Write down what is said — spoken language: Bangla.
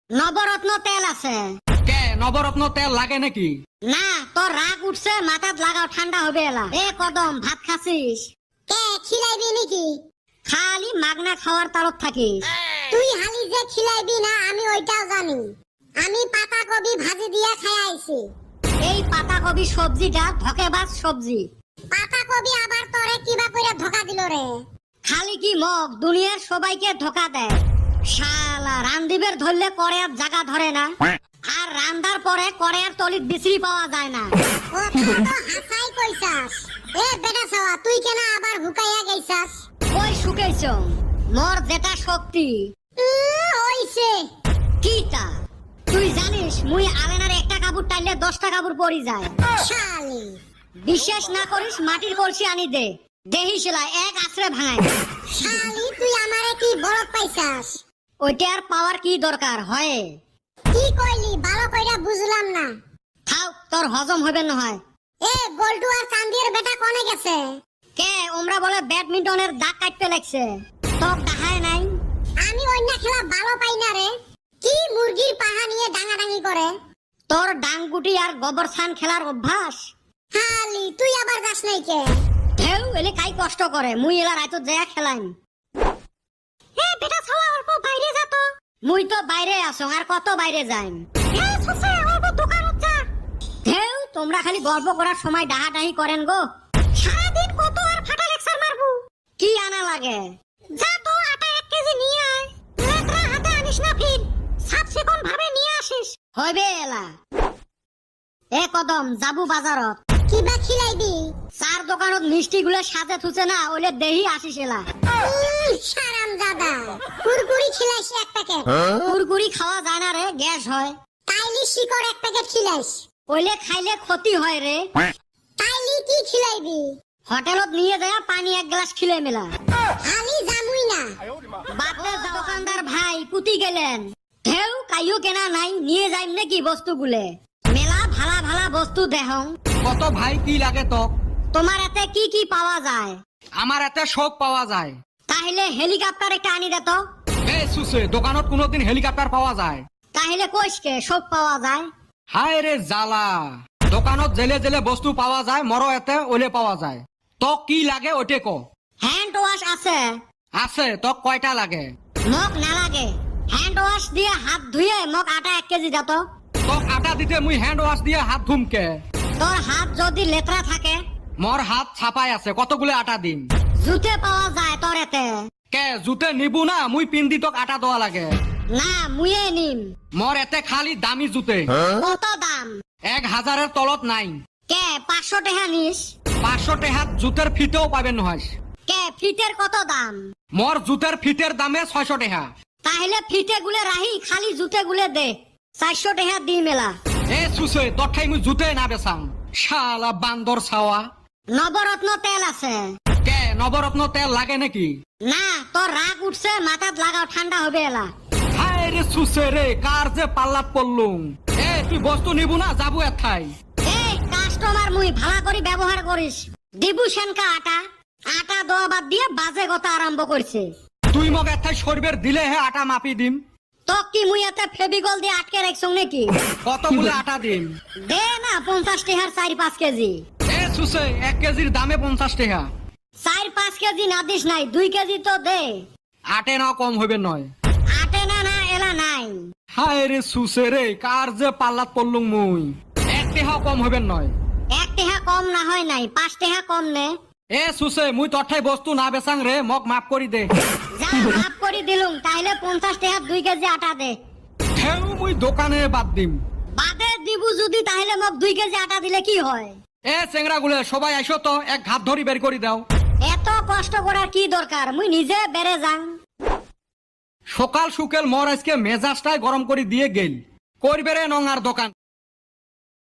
নবরত্ন তেল আছে। কে নবরত্ন তেল লাগে নাকি? না, তোর রাগ উঠছে, মাথাত লাগাও, ঠান্ডা হবে এলা। এ কদম, ভাত খাসিস? কে খিলাইবি নাকি? খালি মাগনা খাওয়ার তালত থাকিস। তুই হালি যে খিলাইবি না আমি ওইটাও জানি। আমি পাতা কবি ভাজি দিয়া খাই আইছি। এই পাতা কবি সবজিটা ধকেবাজ সবজি। পাতা কবি আবার তোরে কিবা কইরা ধোকা দিল রে। খালি কি মগ দুনিয়ার সবাইকে ধোকা দেয়। শালা রান্দিবের ধরলে কড়াইয়ের জায়গা ধরে না, আর রান্দার পরে কড়াইয়ের তলিত বিচরি পাওয়া যায় না। ও তুই তো হাসাই কইছাস। এ বেটা ছাওয়া তুই কেন আবার হুকাইয়া গেছাস? কই শুকেছ? মোর যেটা শক্তি হইছে। কিটা? তুই জানিস মুই আলেনার একটা কাপড় টাইলে 10টা কাপড় পরি যায়। শালি বিশ্বাস না করিস মাটির কলসি আনি দে, দেহিসলা এক আছড়ে ভাঙায়। শালি তুই আমারে কি বড় পাইছাস? ওইটার পাওয়ার কি দরকার হয়? কি কইলি ভালো কইরা বুঝলাম না। খাও, তোর হজম হবে না হয়। এ গোল্ডু আর চান্দির বেটা কোনে গেছে? কে ওমরা বলে ব্যাডমিন্টনের দাগ কাটতে লাগছে, তোর দেখায় নাই? আমি অন্য খেলা ভালো পাই না রে। কি মুরগির পাহা নিয়ে ডাঙাডাঙি করে? তোর ডাংগুটি আর গোবর ছান খেলার অভ্যাস। হালি তুই আবার যাস নাই কে? ঢেউ এলে কাই কষ্ট করে, মুই এলা রাইতো যায় খেলাইম। এ বেটা ছাওয়া অল্প বাইরে যা তো। মুই তো বাইরে আসো, আর কত বাইরে যাইম। এ সুসে অল্প দোকানত যা। ঢেউ তোমরা খালি গল্প করার সময় ডাহাডাহি করেন গো। সারাদিন কত আর ফাটা লেকচার মারবো। কি আনা লাগে? যা তো আটা 1 কেজি নিয়ে আয়। লেত্রা হাতে আনিস না ফির। সাত সেকন্ড ভাবে নিয়ে আসিস। হইবে এলা। এ কদম যাবু বাজারত। কিবা খিলাইবি? চার দোকানত মিষ্টি গুলো সাজে থুছে না, ওইলে দেহি আসিস এলা। সারাম দাদা কুরকুরি খিলাইস 1 প্যাকেট। কুরকুরি খাওয়া যায় না রে, গ্যাস হয়। তাইলি শিকড় 1 প্যাকেট খিলাইস। ওইলে খাইলে ক্ষতি হয় রে। তাইলি কি খিলাইবি? হোটেলত নিয়ে যায় পানি 1 গ্লাস খিলে মেলা। হালি জামুই না। বাদে দোকানদার ভাই কুতি গেলেন। ঢেউ কাইও কেনা নাই, নিয়ে যাইম নাকি বস্তুগুলে। মেলা ভালা ভালা বস্তু দেহং। কত ভাই কি লাগে তো? তোমার এতে কি কি পাওয়া যায়? আমার এতে সব পাওয়া যায়। তাহলে হেলিকপ্টার একটা আনি দে তো। এ সুসে দোকানত কোনোদিন হেলিকপ্টার পাওয়া যায়? তাহলে কইসকে সব পাওয়া যায়। হায় রে জালা, দোকানত জেলে জেলে বস্তু পাওয়া যায়, মরো এতে ওলে পাওয়া যায়। তো কি লাগে ওটে ক। হ্যান্ড ওয়াশ আছে? আছে। তো কয়টা লাগে? মগ না লাগে। হ্যান্ড ওয়াশ দিয়ে হাত ধুয়ে মগ আটা 1 কেজি দে তো। তোক আটা দিতে মুই হ্যান্ড ওয়াশ দিয়ে হাত ধুমকে? তোর হাত যদি লেতরা থাকে? মোর হাত ছাপাই আছে, কতগুলো আটা দিম? জুতে পাওয়া যায় তোর এতে? কে জুতে নিবু না, মুই পিন্দি তোক আটা দেওয়া লাগে? না, মুয়ে নিম। মোর এতে খালি দামি জুতে। কত দাম? 1000-এর তলত নাই। কে 500 টাকা নিস? 500 টাকাত জুতের ফিতেও পাবেন নহয়। কে ফিটের কত দাম? মোর জুতের ফিটের দামে 600 টাকা। তাহলে ফিটে গুলে রাহি, খালি জুতে গুলে দে, 400 টাকা দি মেলা। এ সুসে তোর ঠাই মুই জুতে না বেচাম। শালা বান্দর ছাওয়া। নবরত্ন তেল আছে? কে নবরত্ন তেল লাগে নাকি? না, তোর রাগ উঠছে, মাথাত লাগাও, ঠান্ডা হবে এলা। হায় রে সুসে রে, কার যে পাল্লাত পড়লুম। এ তুই বস্তু নিবু না, যাবো এথাই। এই কাস্টমার মুই ভালা করে ব্যবহার করিস। দিবু সেনকা আটা? আটা দেওয়া বাদ দিয়ে বাজে কথা আরম্ভ করছে। তুই মগ এথাই সরবের দিলে হে আটা মাপি দিম। তো কি মুই এতে ফেবিকল দিয়ে আটকে রাখছ নাকি? কতগুলো আটা দিম? দে না 50 টাকার 4-5 কেজি। এ সুসে 1 কেজির দামে 50 টাকা। 4-5 কেজি না দিস নাই, 2 কেজি তো দে। আটে না কম হইবে নয়। আটে না না এলা নাই। হায় রে সুসে রে, কার যে পাল্লাত পড়লুম মুই। 1 টাকা কম হইবে নয়। 1 টাকা কম না হয় নাই, 5 টাকা কম নে। এ সুসে মুই তোর ঠাই বস্তু না বেচাং রে, মগ মাপ করি দে। যা মাফ করে দিলুম, তাইলে 50 টাকা 2 কেজি আটা দে। হেউ মুই দোকানে বাদ দিম। বাদে দিবু যদি, তাহলে মোক 2 কেজি আটা দিলে কি হয়? এ চেংরা গুলে সবাই আইসো তো, এক ঘাত ধরি বের করি দাও। এত কষ্ট করার কি দরকার, মুই নিজে বেড়ে যাং। সকাল সুকেল মোর আজকে মেজাজটাই গরম করে দিয়ে গেল। করবে রে নঙার দোকান।